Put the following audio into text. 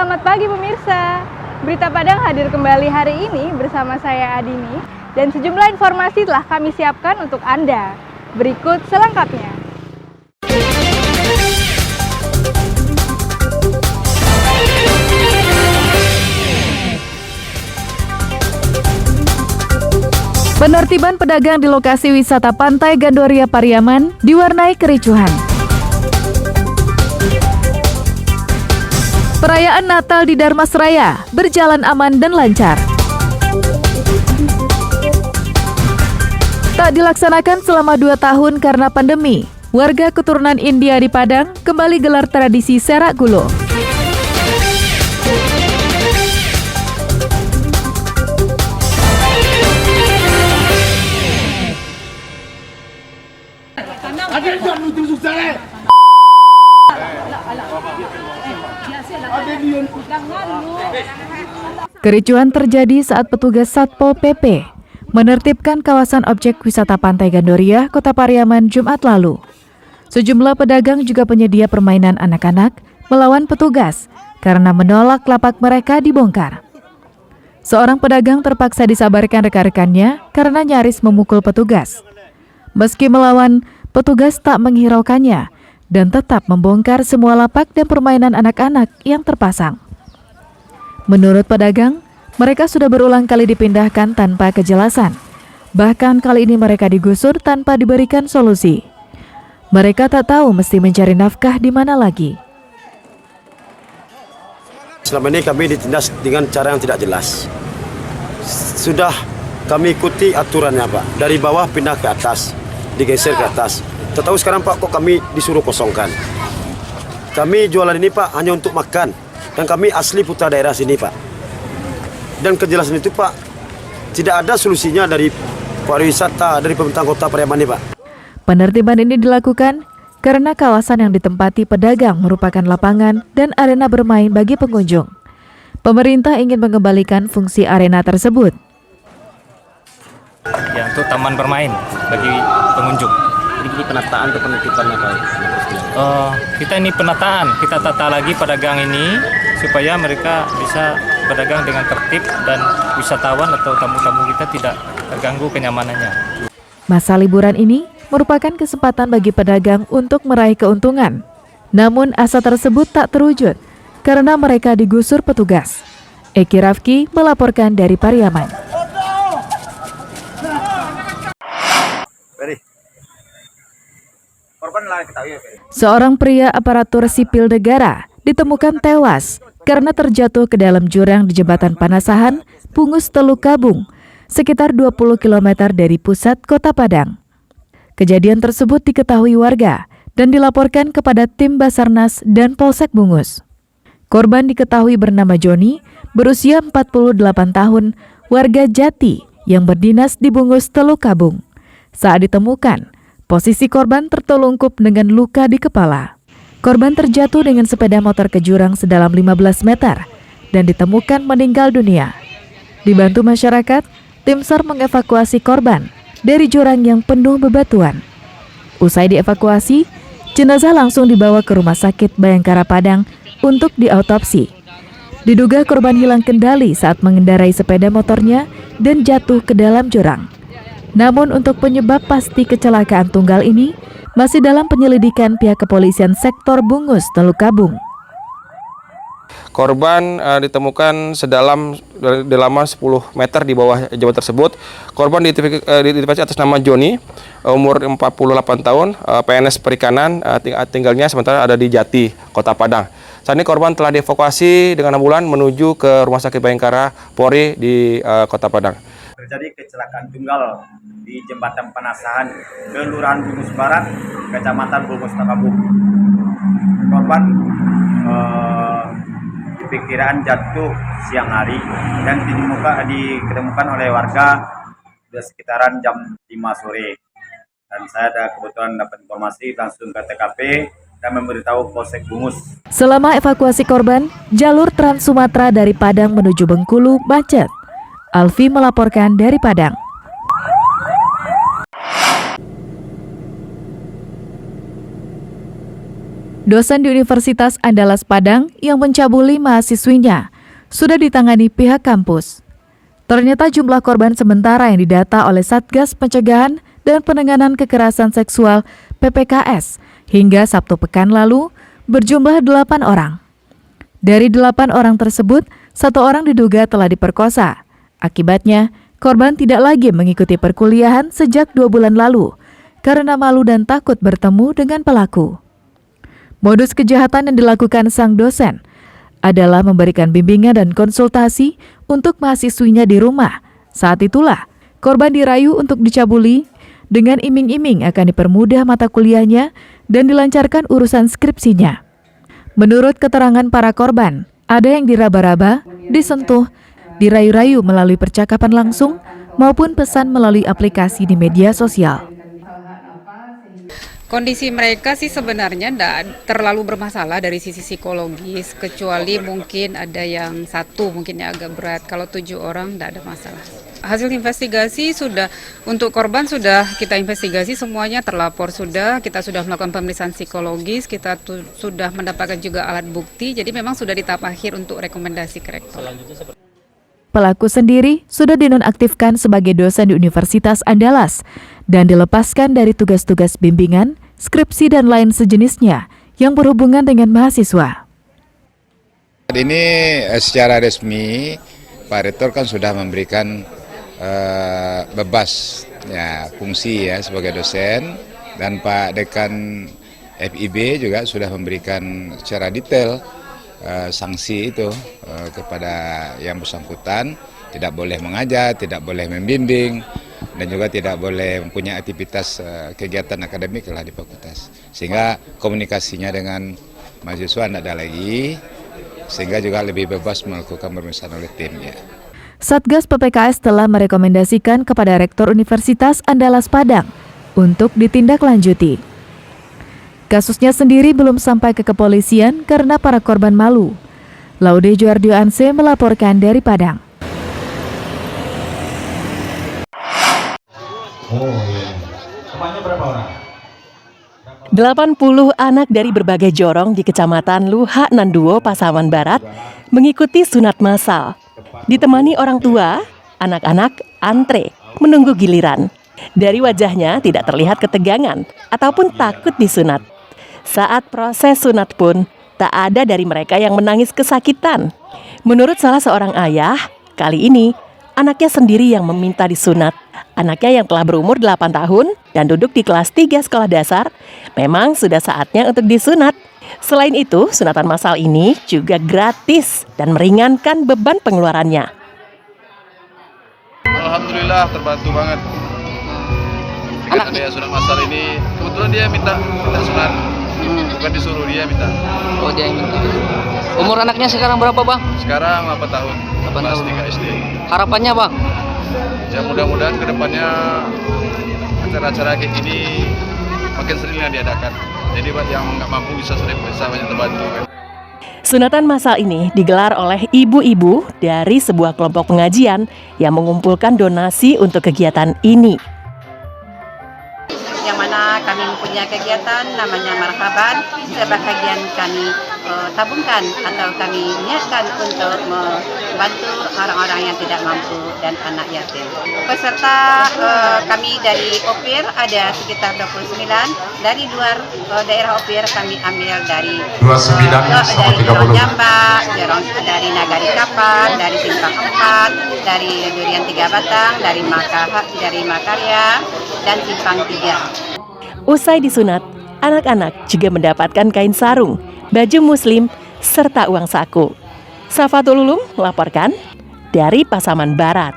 Selamat pagi pemirsa. Berita Padang hadir kembali hari ini bersama saya Adini dan sejumlah informasi telah kami siapkan untuk Anda. Berikut selengkapnya. Penertiban pedagang di lokasi wisata Pantai Gandoria Pariaman diwarnai kericuhan. Perayaan Natal di Dharmasraya berjalan aman dan lancar. Tak dilaksanakan selama 2 tahun karena pandemi, warga keturunan India di Padang kembali gelar tradisi Serak Gulo. Kericuhan terjadi saat petugas Satpol PP menertibkan kawasan objek wisata Pantai Gandoria, Kota Pariaman, Jumat lalu. Sejumlah pedagang juga penyedia permainan anak-anak melawan petugas karena menolak lapak mereka dibongkar. Seorang pedagang terpaksa disabarkan rekan-rekannya karena nyaris memukul petugas. Meski melawan, petugas tak menghiraukannya dan tetap membongkar semua lapak dan permainan anak-anak yang terpasang. Menurut pedagang, mereka sudah berulang kali dipindahkan tanpa kejelasan. Bahkan kali ini mereka digusur tanpa diberikan solusi. Mereka tak tahu mesti mencari nafkah di mana lagi. Selama ini kami ditindas dengan cara yang tidak jelas. Sudah kami ikuti aturannya, Pak. Dari bawah pindah ke atas, digeser ke atas. Tak tahu sekarang, Pak, kok kami disuruh kosongkan. Kami jualan ini, Pak, hanya untuk makan. Dan kami asli putra daerah sini, Pak. Dan kejelasan itu, Pak, tidak ada solusinya dari pariwisata, dari pemerintah Kota Pariaman ini, Pak. Penertiban ini dilakukan karena kawasan yang ditempati pedagang merupakan lapangan dan arena bermain bagi pengunjung. Pemerintah ingin mengembalikan fungsi arena tersebut. Ya, untuk taman bermain bagi pengunjung. Ini penataan atau penertiban apa? Kita ini penataan, kita tata lagi pedagang ini supaya mereka bisa berdagang dengan tertib dan wisatawan atau tamu-tamu kita tidak terganggu kenyamanannya. Masa liburan ini merupakan kesempatan bagi pedagang untuk meraih keuntungan. Namun asa tersebut tak terwujud karena mereka digusur petugas. Eki Rafki melaporkan dari Pariaman. Seorang pria aparatur sipil negara ditemukan tewas karena terjatuh ke dalam jurang di Jembatan Panasahan, Pungus Teluk Kabung, sekitar 20 km dari pusat Kota Padang. Kejadian tersebut diketahui warga dan dilaporkan kepada tim Basarnas dan Polsek Bungus. Korban diketahui bernama Joni, berusia 48 tahun, warga Jati yang berdinas di Bungus Teluk Kabung. Saat ditemukan, posisi korban tertelungkup dengan luka di kepala. Korban terjatuh dengan sepeda motor ke jurang sedalam 15 meter dan ditemukan meninggal dunia. Dibantu masyarakat, tim SAR mengevakuasi korban dari jurang yang penuh bebatuan. Usai dievakuasi, jenazah langsung dibawa ke Rumah Sakit Bayangkara Padang untuk diautopsi. Diduga korban hilang kendali saat mengendarai sepeda motornya dan jatuh ke dalam jurang. Namun untuk penyebab pasti kecelakaan tunggal ini masih dalam penyelidikan pihak kepolisian sektor Bungus Teluk Kabung. Korban ditemukan sedalam 10 meter di bawah jembatan tersebut. Korban diidentifikasi atas nama Joni, umur 48 tahun, PNS Perikanan, tinggalnya sementara ada di Jati, Kota Padang. Saat ini korban telah dievakuasi dengan ambulan menuju ke Rumah Sakit Bayangkara Polri di Kota Padang. Terjadi kecelakaan tunggal di Jembatan Panasahan, Kelurahan Bungus Barat, Kecamatan Bungus Takabung. Korban diperkiraan jatuh siang hari dan ditemukan oleh warga di sekitaran jam 5 sore. Dan saya ada kebetulan dapat informasi langsung ke TKP dan memberitahu Polsek Bungus. Selama evakuasi korban, jalur Trans Sumatera dari Padang menuju Bengkulu macet. Alfi melaporkan dari Padang. Dosen di Universitas Andalas Padang yang mencabuli mahasiswinya sudah ditangani pihak kampus. Ternyata jumlah korban sementara yang didata oleh Satgas Pencegahan dan Penanganan Kekerasan Seksual PPKS hingga Sabtu pekan lalu berjumlah 8 orang. Dari 8 orang tersebut, 1 orang diduga telah diperkosa. Akibatnya, korban tidak lagi mengikuti perkuliahan sejak 2 bulan lalu karena malu dan takut bertemu dengan pelaku. Modus kejahatan yang dilakukan sang dosen adalah memberikan bimbingan dan konsultasi untuk mahasiswinya di rumah. Saat itulah, korban dirayu untuk dicabuli dengan iming-iming akan dipermudah mata kuliahnya dan dilancarkan urusan skripsinya. Menurut keterangan para korban, ada yang diraba-raba, disentuh, dirayu-rayu melalui percakapan langsung maupun pesan melalui aplikasi di media sosial. Kondisi mereka sih sebenarnya tidak terlalu bermasalah dari sisi psikologis, kecuali mungkin ada yang 1 mungkin yang agak berat. Kalau 7 orang tidak ada masalah. Hasil investigasi sudah, untuk korban sudah kita investigasi semuanya, terlapor sudah, kita sudah melakukan pemeriksaan psikologis, kita sudah mendapatkan juga alat bukti, jadi memang sudah di tahap akhir untuk rekomendasi ke rektor. Pelaku sendiri sudah dinonaktifkan sebagai dosen di Universitas Andalas dan dilepaskan dari tugas-tugas bimbingan, skripsi dan lain sejenisnya yang berhubungan dengan mahasiswa. Ini secara resmi Pak Rektor kan sudah memberikan bebas ya, fungsi ya sebagai dosen, dan Pak Dekan FIB juga sudah memberikan secara detail sanksi itu kepada yang bersangkutan, tidak boleh mengajar, tidak boleh membimbing, dan juga tidak boleh mempunyai aktivitas kegiatan akademik lah di fakultas. Sehingga komunikasinya dengan mahasiswa tidak ada lagi, sehingga juga lebih bebas melakukan pemeriksaan oleh timnya. Satgas PPKS telah merekomendasikan kepada Rektor Universitas Andalas Padang untuk ditindaklanjuti. Kasusnya sendiri belum sampai ke kepolisian karena para korban malu. Laude Juardio Anse melaporkan dari Padang. 80 anak dari berbagai jorong di Kecamatan Luhak Nanduo, Pasaman Barat mengikuti sunat massal. Ditemani orang tua, anak-anak antre menunggu giliran. Dari wajahnya tidak terlihat ketegangan ataupun takut disunat. Saat proses sunat pun tak ada dari mereka yang menangis kesakitan. Menurut salah seorang ayah, kali ini anaknya sendiri yang meminta disunat. Anaknya yang telah berumur 8 tahun dan duduk di kelas 3 sekolah dasar, memang sudah saatnya untuk disunat. Selain itu, sunatan massal ini juga gratis dan meringankan beban pengeluarannya. Alhamdulillah terbantu banget. Dengan adanya sunat massal ini, kebetulan dia minta sunat, bukan disuruh, dia minta. Oh, dia yang minta. Umur anaknya sekarang berapa, Bang? Sekarang 8 tahun, 8 tahun. 3 SD. Harapannya, Bang? Ya mudah-mudahan kedepannya acara-acara kayak gini makin sering yang diadakan. Jadi buat yang nggak mampu bisa banyak terbantu kan. Sunatan massal ini digelar oleh ibu-ibu dari sebuah kelompok pengajian yang mengumpulkan donasi untuk kegiatan ini. Yang mana kami mempunyai kegiatan namanya Marhaban, sebahagian kami tabungkan atau kami niatkan untuk membantu orang-orang yang tidak mampu dan anak yatim. Peserta kami dari OPIR ada sekitar 29, dari luar daerah OPIR kami ambil dari 29 sama 30. Jambak, dari Nagari Kapal, dari Simpang 4, dari Durian 3 Batang, dari Makarya, dan Simpang 3. Usai disunat, anak-anak juga mendapatkan kain sarung, baju muslim, serta uang saku. Safatul Ulum melaporkan dari Pasaman Barat.